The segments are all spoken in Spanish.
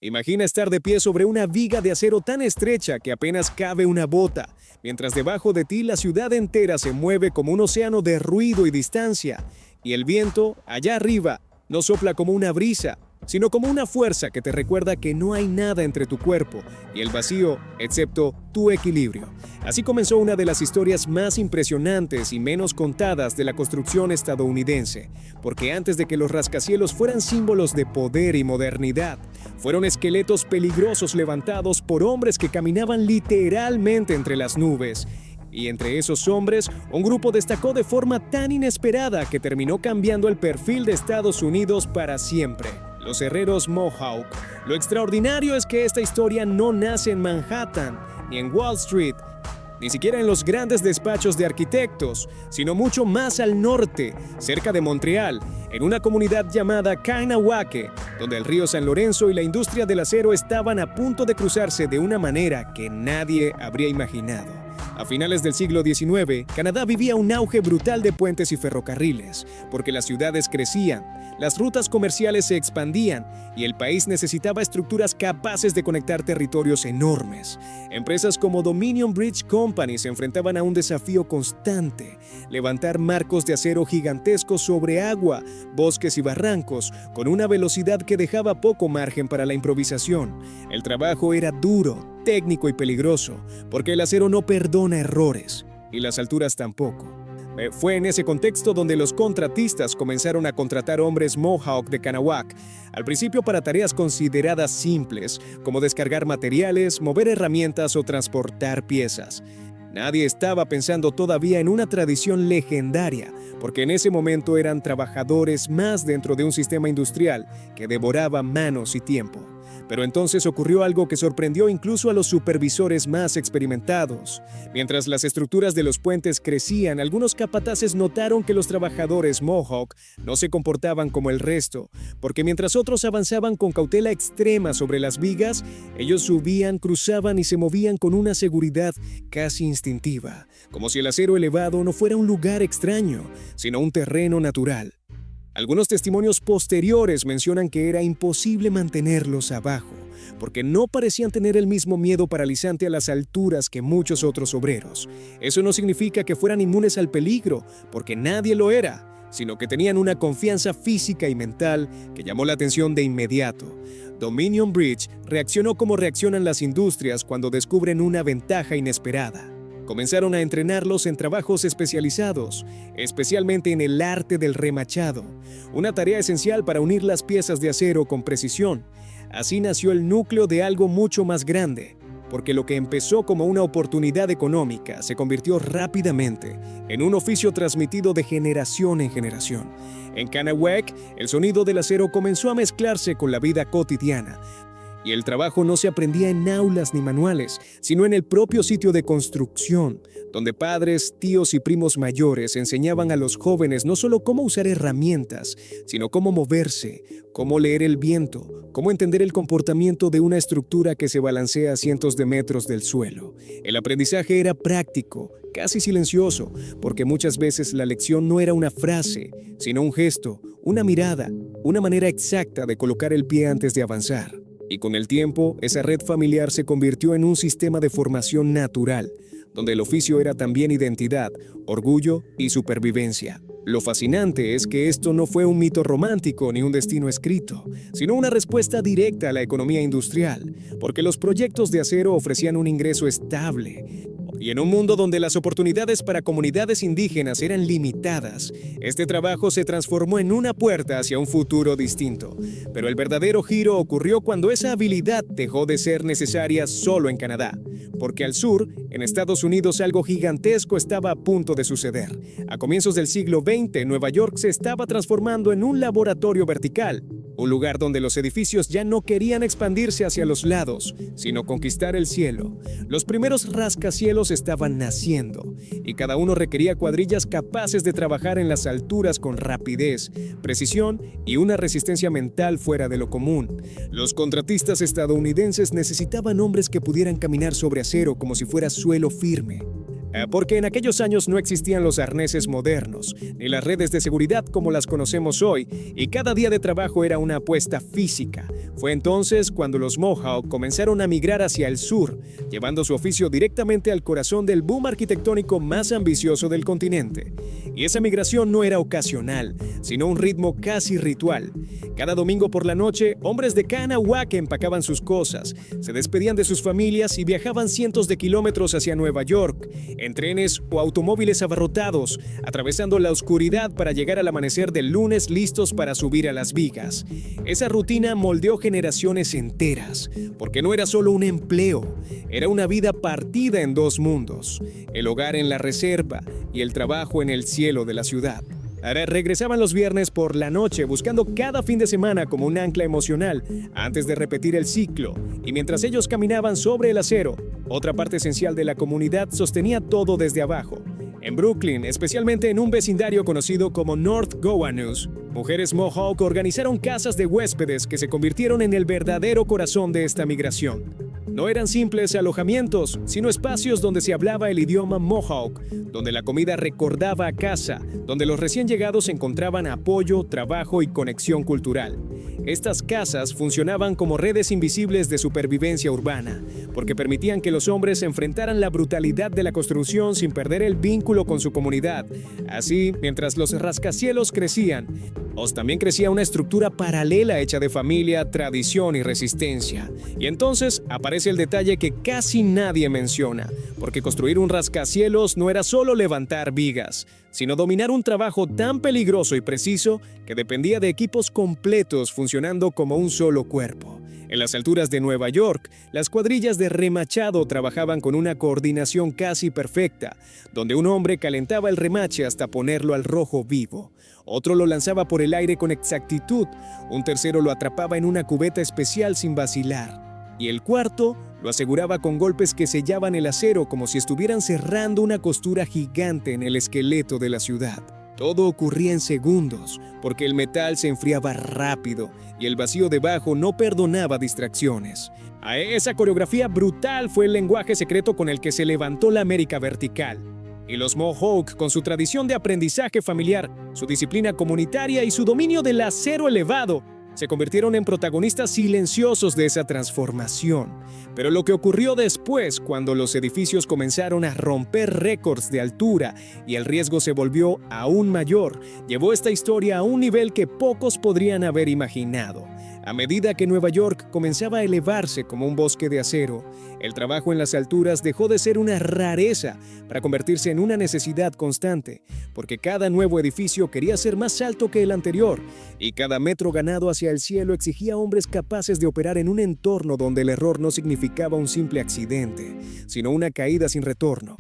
Imagina estar de pie sobre una viga de acero tan estrecha que apenas cabe una bota, mientras debajo de ti la ciudad entera se mueve como un océano de ruido y distancia, y el viento, allá arriba, no sopla como una brisa, sino como una fuerza que te recuerda que no hay nada entre tu cuerpo y el vacío, excepto tu equilibrio. Así comenzó una de las historias más impresionantes y menos contadas de la construcción estadounidense, porque antes de que los rascacielos fueran símbolos de poder y modernidad, fueron esqueletos peligrosos levantados por hombres que caminaban literalmente entre las nubes. Y entre esos hombres, un grupo destacó de forma tan inesperada que terminó cambiando el perfil de Estados Unidos para siempre: los herreros Mohawk. Lo extraordinario es que esta historia no nace en Manhattan, ni en Wall Street, ni siquiera en los grandes despachos de arquitectos, sino mucho más al norte, cerca de Montreal, en una comunidad llamada Kahnawake, donde el río San Lorenzo y la industria del acero estaban a punto de cruzarse de una manera que nadie habría imaginado. A finales del siglo XIX, Canadá vivía un auge brutal de puentes y ferrocarriles, porque las ciudades crecían, las rutas comerciales se expandían y el país necesitaba estructuras capaces de conectar territorios enormes. Empresas como Dominion Bridge Company se enfrentaban a un desafío constante: levantar marcos de acero gigantescos sobre agua, bosques y barrancos, con una velocidad que dejaba poco margen para la improvisación. El trabajo era duro, técnico y peligroso, porque el acero no perdona errores, y las alturas tampoco. Fue en ese contexto donde los contratistas comenzaron a contratar hombres Mohawk de Kahnawake, al principio para tareas consideradas simples, como descargar materiales, mover herramientas o transportar piezas. Nadie estaba pensando todavía en una tradición legendaria, porque en ese momento eran trabajadores más dentro de un sistema industrial que devoraba manos y tiempo. Pero entonces ocurrió algo que sorprendió incluso a los supervisores más experimentados. Mientras las estructuras de los puentes crecían, algunos capataces notaron que los trabajadores Mohawk no se comportaban como el resto, porque mientras otros avanzaban con cautela extrema sobre las vigas, ellos subían, cruzaban y se movían con una seguridad casi instintiva, como si el acero elevado no fuera un lugar extraño, sino un terreno natural. Algunos testimonios posteriores mencionan que era imposible mantenerlos abajo, porque no parecían tener el mismo miedo paralizante a las alturas que muchos otros obreros. Eso no significa que fueran inmunes al peligro, porque nadie lo era, sino que tenían una confianza física y mental que llamó la atención de inmediato. Dominion Bridge reaccionó como reaccionan las industrias cuando descubren una ventaja inesperada. Comenzaron a entrenarlos en trabajos especializados, especialmente en el arte del remachado, una tarea esencial para unir las piezas de acero con precisión. Así nació el núcleo de algo mucho más grande, porque lo que empezó como una oportunidad económica se convirtió rápidamente en un oficio transmitido de generación en generación. En Kahnawake, el sonido del acero comenzó a mezclarse con la vida cotidiana, y el trabajo no se aprendía en aulas ni manuales, sino en el propio sitio de construcción, donde padres, tíos y primos mayores enseñaban a los jóvenes no solo cómo usar herramientas, sino cómo moverse, cómo leer el viento, cómo entender el comportamiento de una estructura que se balancea a cientos de metros del suelo. El aprendizaje era práctico, casi silencioso, porque muchas veces la lección no era una frase, sino un gesto, una mirada, una manera exacta de colocar el pie antes de avanzar. Y con el tiempo, esa red familiar se convirtió en un sistema de formación natural, donde el oficio era también identidad, orgullo y supervivencia. Lo fascinante es que esto no fue un mito romántico ni un destino escrito, sino una respuesta directa a la economía industrial, porque los proyectos de acero ofrecían un ingreso estable. Y en un mundo donde las oportunidades para comunidades indígenas eran limitadas, este trabajo se transformó en una puerta hacia un futuro distinto. Pero el verdadero giro ocurrió cuando esa habilidad dejó de ser necesaria solo en Canadá, porque al sur, en Estados Unidos, algo gigantesco estaba a punto de suceder. A comienzos del siglo XX, Nueva York se estaba transformando en un laboratorio vertical, un lugar donde los edificios ya no querían expandirse hacia los lados, sino conquistar el cielo. Los primeros rascacielos estaban naciendo, y cada uno requería cuadrillas capaces de trabajar en las alturas con rapidez, precisión y una resistencia mental fuera de lo común. Los contratistas estadounidenses necesitaban hombres que pudieran caminar sobre acero como si fuera suelo firme. Porque en aquellos años no existían los arneses modernos, ni las redes de seguridad como las conocemos hoy, y cada día de trabajo era una apuesta física. Fue entonces cuando los Mohawk comenzaron a migrar hacia el sur, llevando su oficio directamente al corazón del boom arquitectónico más ambicioso del continente. Y esa migración no era ocasional, sino un ritmo casi ritual. Cada domingo por la noche, hombres de Kanawha empacaban sus cosas, se despedían de sus familias y viajaban cientos de kilómetros hacia Nueva York, en trenes o automóviles abarrotados, atravesando la oscuridad para llegar al amanecer del lunes listos para subir a las vigas. Esa rutina moldeó generaciones enteras, porque no era solo un empleo, era una vida partida en dos mundos, el hogar en la reserva y el trabajo en el cielo de la ciudad. Ahora regresaban los viernes por la noche buscando cada fin de semana como un ancla emocional antes de repetir el ciclo, y mientras ellos caminaban sobre el acero, otra parte esencial de la comunidad sostenía todo desde abajo. En Brooklyn, especialmente en un vecindario conocido como North Gowanus, mujeres Mohawk organizaron casas de huéspedes que se convirtieron en el verdadero corazón de esta migración. No eran simples alojamientos, sino espacios donde se hablaba el idioma Mohawk, donde la comida recordaba a casa, donde los recién llegados encontraban apoyo, trabajo y conexión cultural. Estas casas funcionaban como redes invisibles de supervivencia urbana, porque permitían que los hombres enfrentaran la brutalidad de la construcción sin perder el vínculo con su comunidad. Así, mientras los rascacielos crecían, también crecía una estructura paralela hecha de familia, tradición y resistencia. Y entonces aparece el detalle que casi nadie menciona, porque construir un rascacielos no era solo levantar vigas, sino dominar un trabajo tan peligroso y preciso que dependía de equipos completos funcionando como un solo cuerpo. En las alturas de Nueva York, las cuadrillas de remachado trabajaban con una coordinación casi perfecta, donde un hombre calentaba el remache hasta ponerlo al rojo vivo. Otro lo lanzaba por el aire con exactitud, un tercero lo atrapaba en una cubeta especial sin vacilar, y el cuarto lo aseguraba con golpes que sellaban el acero como si estuvieran cerrando una costura gigante en el esqueleto de la ciudad. Todo ocurría en segundos, porque el metal se enfriaba rápido y el vacío debajo no perdonaba distracciones. A esa coreografía brutal fue el lenguaje secreto con el que se levantó la América vertical. Y los Mohawk, con su tradición de aprendizaje familiar, su disciplina comunitaria y su dominio del acero elevado, se convirtieron en protagonistas silenciosos de esa transformación. Pero lo que ocurrió después, cuando los edificios comenzaron a romper récords de altura y el riesgo se volvió aún mayor, llevó esta historia a un nivel que pocos podrían haber imaginado. A medida que Nueva York comenzaba a elevarse como un bosque de acero, el trabajo en las alturas dejó de ser una rareza para convertirse en una necesidad constante, porque cada nuevo edificio quería ser más alto que el anterior, y cada metro ganado hacia el cielo exigía hombres capaces de operar en un entorno donde el error no significaba un simple accidente, sino una caída sin retorno.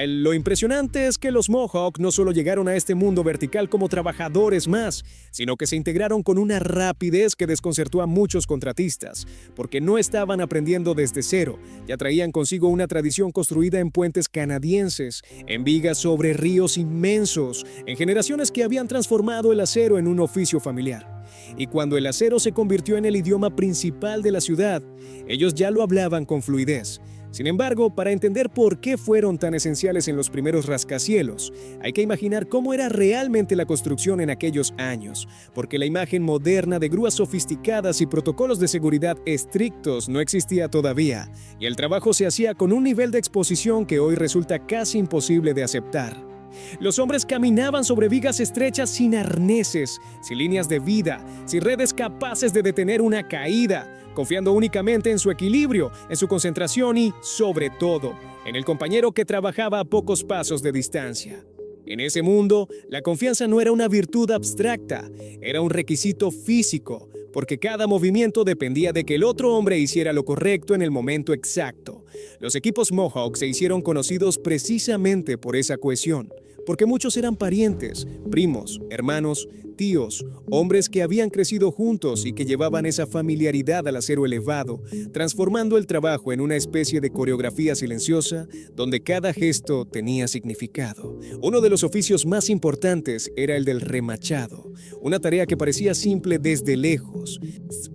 Lo impresionante es que los Mohawk no solo llegaron a este mundo vertical como trabajadores más, sino que se integraron con una rapidez que desconcertó a muchos contratistas, porque no estaban aprendiendo desde cero, ya traían consigo una tradición construida en puentes canadienses, en vigas sobre ríos inmensos, en generaciones que habían transformado el acero en un oficio familiar. Y cuando el acero se convirtió en el idioma principal de la ciudad, ellos ya lo hablaban con fluidez. Sin embargo, para entender por qué fueron tan esenciales en los primeros rascacielos, hay que imaginar cómo era realmente la construcción en aquellos años, porque la imagen moderna de grúas sofisticadas y protocolos de seguridad estrictos no existía todavía, y el trabajo se hacía con un nivel de exposición que hoy resulta casi imposible de aceptar. Los hombres caminaban sobre vigas estrechas sin arneses, sin líneas de vida, sin redes capaces de detener una caída, confiando únicamente en su equilibrio, en su concentración y, sobre todo, en el compañero que trabajaba a pocos pasos de distancia. En ese mundo, la confianza no era una virtud abstracta, era un requisito físico, porque cada movimiento dependía de que el otro hombre hiciera lo correcto en el momento exacto. Los equipos Mohawk se hicieron conocidos precisamente por esa cohesión, porque muchos eran parientes, primos, hermanos, tíos, hombres que habían crecido juntos y que llevaban esa familiaridad al acero elevado, transformando el trabajo en una especie de coreografía silenciosa donde cada gesto tenía significado. Uno de los oficios más importantes era el del remachado, una tarea que parecía simple desde lejos, complejos,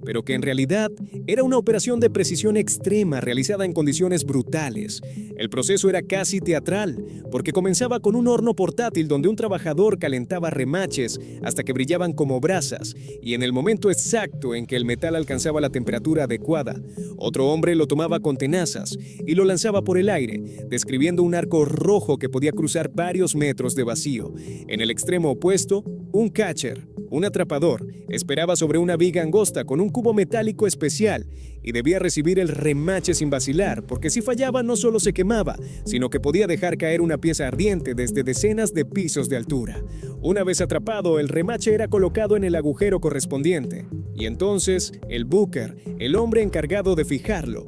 pero que en realidad era una operación de precisión extrema realizada en condiciones brutales. El proceso era casi teatral, porque comenzaba con un horno portátil donde un trabajador calentaba remaches hasta que brillaban como brasas, y en el momento exacto en que el metal alcanzaba la temperatura adecuada, otro hombre lo tomaba con tenazas y lo lanzaba por el aire, describiendo un arco rojo que podía cruzar varios metros de vacío. En el extremo opuesto, un catcher, un atrapador, esperaba sobre una viga angosta con un cubo metálico especial y debía recibir el remache sin vacilar, porque si fallaba no solo se quemaba, sino que podía dejar caer una pieza ardiente desde decenas de pisos de altura. Una vez atrapado, el remache era colocado en el agujero correspondiente, y entonces el booker, el hombre encargado de fijarlo,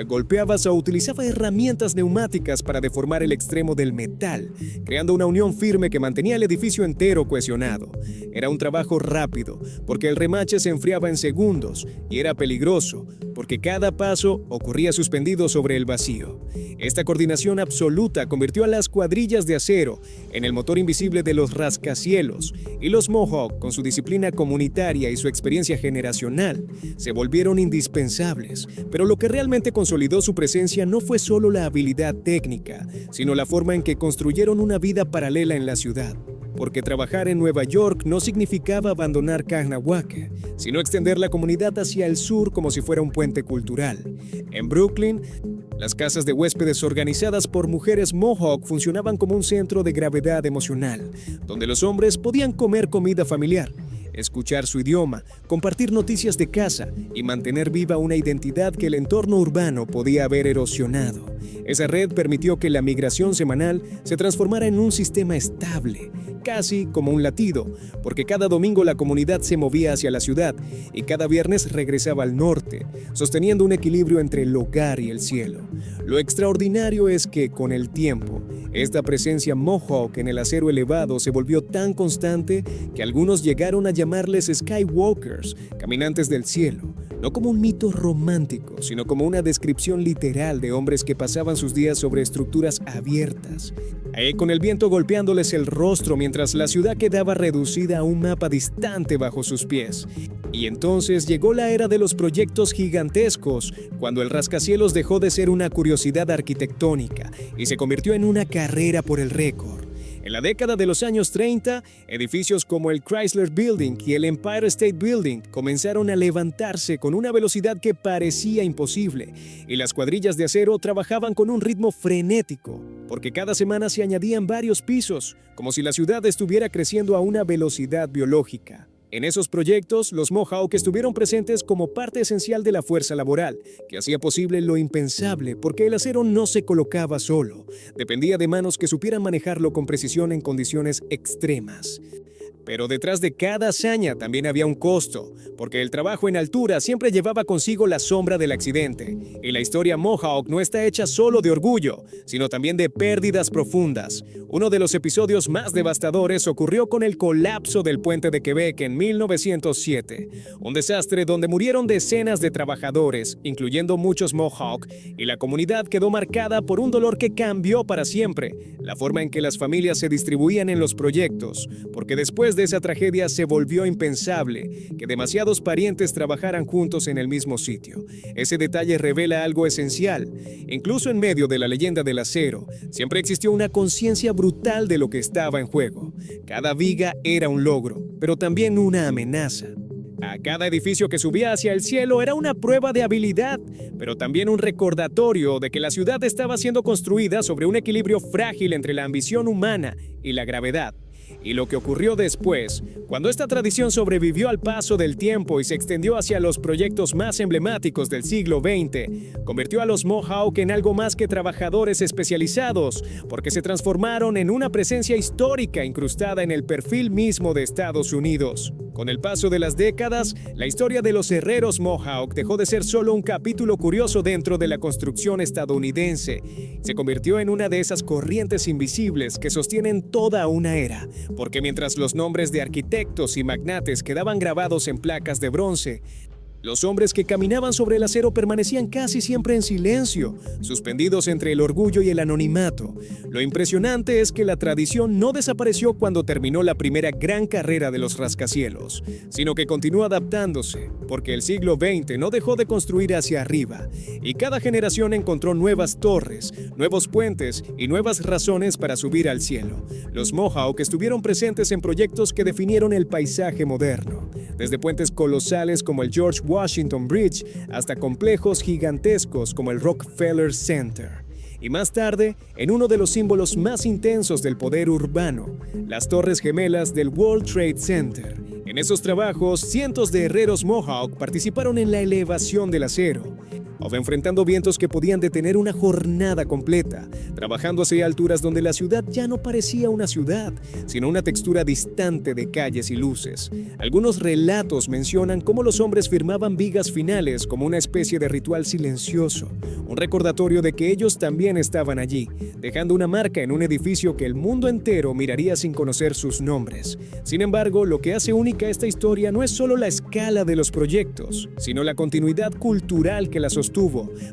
golpeaba o utilizaba herramientas neumáticas para deformar el extremo del metal, creando una unión firme que mantenía el edificio entero cohesionado. Era un trabajo rápido, porque el remache se enfriaba en segundos, y era peligroso, porque cada paso ocurría suspendido sobre el vacío. Esta coordinación absoluta convirtió a las cuadrillas de acero en el motor invisible de los rascacielos, y los Mohawk, con su disciplina comunitaria y su experiencia generacional, se volvieron indispensables. Pero lo que realmente consolidó su presencia no fue solo la habilidad técnica, sino la forma en que construyeron una vida paralela en la ciudad. Porque trabajar en Nueva York no significaba abandonar Kahnawake, sino extender la comunidad hacia el sur como si fuera un puente cultural. En Brooklyn, las casas de huéspedes organizadas por mujeres Mohawk funcionaban como un centro de gravedad emocional, donde los hombres podían comer comida familiar, escuchar su idioma, compartir noticias de casa y mantener viva una identidad que el entorno urbano podía haber erosionado. Esa red permitió que la migración semanal se transformara en un sistema estable, casi como un latido, porque cada domingo la comunidad se movía hacia la ciudad y cada viernes regresaba al norte, sosteniendo un equilibrio entre el hogar y el cielo. Lo extraordinario es que, con el tiempo, esta presencia Mohawk en el acero elevado se volvió tan constante que algunos llegaron a llamarles Skywalkers, caminantes del cielo, no como un mito romántico, sino como una descripción literal de hombres que pasaban sus días sobre estructuras abiertas, con el viento golpeándoles el rostro mientras la ciudad quedaba reducida a un mapa distante bajo sus pies. Y entonces llegó la era de los proyectos gigantescos, cuando el rascacielos dejó de ser una curiosidad arquitectónica y se convirtió en una carrera por el récord. En la década de los años 30, edificios como el Chrysler Building y el Empire State Building comenzaron a levantarse con una velocidad que parecía imposible, y las cuadrillas de acero trabajaban con un ritmo frenético, porque cada semana se añadían varios pisos, como si la ciudad estuviera creciendo a una velocidad biológica. En esos proyectos, los Mohawk estuvieron presentes como parte esencial de la fuerza laboral, que hacía posible lo impensable, porque el acero no se colocaba solo, dependía de manos que supieran manejarlo con precisión en condiciones extremas. Pero detrás de cada hazaña también había un costo, porque el trabajo en altura siempre llevaba consigo la sombra del accidente, y la historia Mohawk no está hecha solo de orgullo, sino también de pérdidas profundas. Uno de los episodios más devastadores ocurrió con el colapso del puente de Quebec en 1907, un desastre donde murieron decenas de trabajadores, incluyendo muchos Mohawk, y la comunidad quedó marcada por un dolor que cambió para siempre, la forma en que las familias se distribuían en los proyectos, porque después de esa tragedia se volvió impensable que demasiados parientes trabajaran juntos en el mismo sitio. Ese detalle revela algo esencial. Incluso en medio de la leyenda del acero, siempre existió una conciencia brutal de lo que estaba en juego. Cada viga era un logro, pero también una amenaza. A cada edificio que subía hacia el cielo era una prueba de habilidad, pero también un recordatorio de que la ciudad estaba siendo construida sobre un equilibrio frágil entre la ambición humana y la gravedad. Y lo que ocurrió después, cuando esta tradición sobrevivió al paso del tiempo y se extendió hacia los proyectos más emblemáticos del siglo XX, convirtió a los Mohawk en algo más que trabajadores especializados, porque se transformaron en una presencia histórica incrustada en el perfil mismo de Estados Unidos. Con el paso de las décadas, la historia de los herreros Mohawk dejó de ser solo un capítulo curioso dentro de la construcción estadounidense. Se convirtió en una de esas corrientes invisibles que sostienen toda una era, porque mientras los nombres de arquitectos y magnates quedaban grabados en placas de bronce, Los hombres que caminaban sobre el acero permanecían casi siempre en silencio, suspendidos entre el orgullo y el anonimato. Lo impresionante es que la tradición no desapareció cuando terminó la primera gran carrera de los rascacielos, sino que continuó adaptándose, porque el siglo XX no dejó de construir hacia arriba, y cada generación encontró nuevas torres, nuevos puentes y nuevas razones para subir al cielo. Los Mohawk estuvieron presentes en proyectos que definieron el paisaje moderno, desde puentes colosales como el George Washington Bridge hasta complejos gigantescos como el Rockefeller Center. Y más tarde, en uno de los símbolos más intensos del poder urbano, las Torres Gemelas del World Trade Center. En esos trabajos, cientos de herreros Mohawk participaron en la elevación del acero, enfrentando vientos que podían detener una jornada completa, trabajando hacia alturas donde la ciudad ya no parecía una ciudad, sino una textura distante de calles y luces. Algunos relatos mencionan cómo los hombres firmaban vigas finales como una especie de ritual silencioso, un recordatorio de que ellos también estaban allí, dejando una marca en un edificio que el mundo entero miraría sin conocer sus nombres. Sin embargo, lo que hace única esta historia no es solo la escala de los proyectos, sino la continuidad cultural que la sostuvo,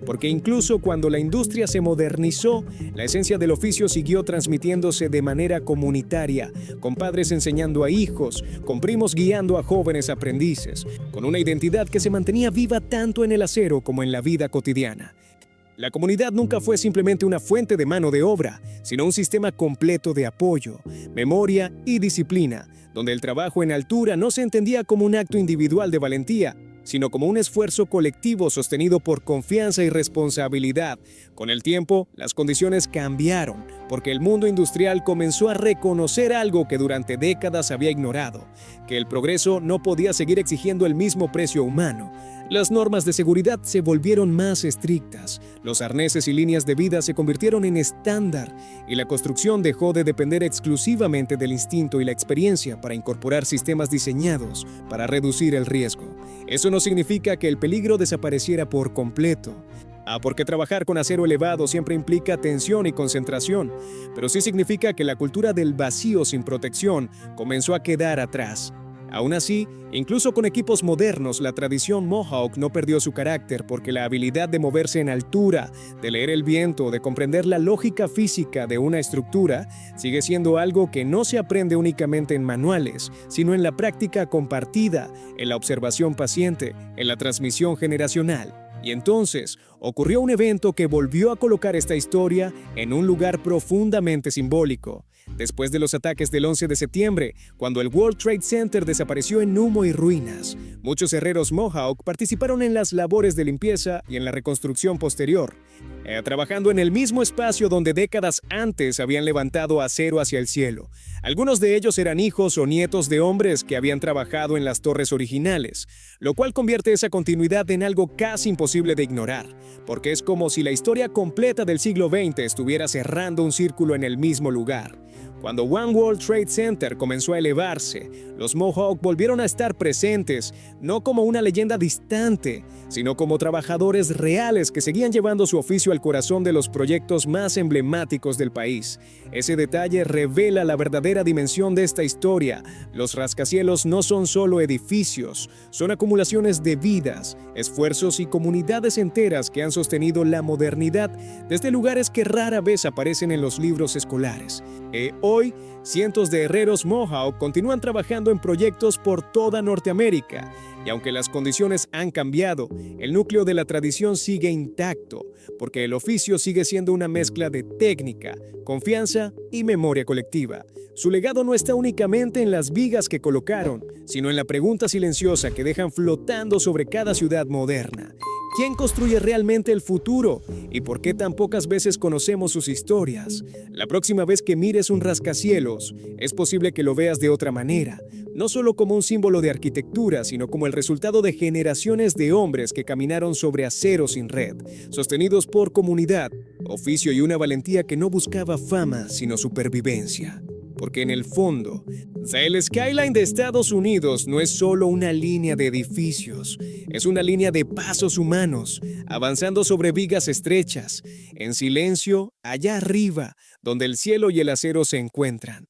porque incluso cuando la industria se modernizó, la esencia del oficio siguió transmitiéndose de manera comunitaria, con padres enseñando a hijos, con primos guiando a jóvenes aprendices, con una identidad que se mantenía viva tanto en el acero como en la vida cotidiana. La comunidad nunca fue simplemente una fuente de mano de obra, sino un sistema completo de apoyo, memoria y disciplina, donde el trabajo en altura no se entendía como un acto individual de valentía, sino como un esfuerzo colectivo sostenido por confianza y responsabilidad. Con el tiempo, las condiciones cambiaron, porque el mundo industrial comenzó a reconocer algo que durante décadas había ignorado, que el progreso no podía seguir exigiendo el mismo precio humano. Las normas de seguridad se volvieron más estrictas, los arneses y líneas de vida se convirtieron en estándar, y la construcción dejó de depender exclusivamente del instinto y la experiencia para incorporar sistemas diseñados para reducir el riesgo. Eso no significa que el peligro desapareciera por completo, porque trabajar con acero elevado siempre implica tensión y concentración, pero sí significa que la cultura del vacío sin protección comenzó a quedar atrás. Aún así, incluso con equipos modernos, la tradición Mohawk no perdió su carácter porque la habilidad de moverse en altura, de leer el viento, de comprender la lógica física de una estructura, sigue siendo algo que no se aprende únicamente en manuales, sino en la práctica compartida, en la observación paciente, en la transmisión generacional. Y entonces, ocurrió un evento que volvió a colocar esta historia en un lugar profundamente simbólico. Después de los ataques del 11 de septiembre, cuando el World Trade Center desapareció en humo y ruinas, muchos herreros Mohawk participaron en las labores de limpieza y en la reconstrucción posterior, trabajando en el mismo espacio donde décadas antes habían levantado acero hacia el cielo. Algunos de ellos eran hijos o nietos de hombres que habían trabajado en las torres originales, lo cual convierte esa continuidad en algo casi imposible de ignorar, porque es como si la historia completa del siglo XX estuviera cerrando un círculo en el mismo lugar. Cuando One World Trade Center comenzó a elevarse, los Mohawk volvieron a estar presentes, no como una leyenda distante, sino como trabajadores reales que seguían llevando su oficio al corazón de los proyectos más emblemáticos del país. Ese detalle revela la verdadera dimensión de esta historia. Los rascacielos no son solo edificios, son acumulaciones de vidas, esfuerzos y comunidades enteras que han sostenido la modernidad desde lugares que rara vez aparecen en los libros escolares. Hoy, cientos de herreros Mohawk continúan trabajando en proyectos por toda Norteamérica, y aunque las condiciones han cambiado, el núcleo de la tradición sigue intacto, porque el oficio sigue siendo una mezcla de técnica, confianza y memoria colectiva. Su legado no está únicamente en las vigas que colocaron, sino en la pregunta silenciosa que dejan flotando sobre cada ciudad moderna. ¿Quién construye realmente el futuro? ¿Y por qué tan pocas veces conocemos sus historias? La próxima vez que mires un rascacielos, es posible que lo veas de otra manera, no solo como un símbolo de arquitectura, sino como el resultado de generaciones de hombres que caminaron sobre acero sin red, sostenidos por comunidad, oficio y una valentía que no buscaba fama, sino supervivencia. Porque en el fondo, el skyline de Estados Unidos no es solo una línea de edificios, es una línea de pasos humanos, avanzando sobre vigas estrechas, en silencio, allá arriba, donde el cielo y el acero se encuentran.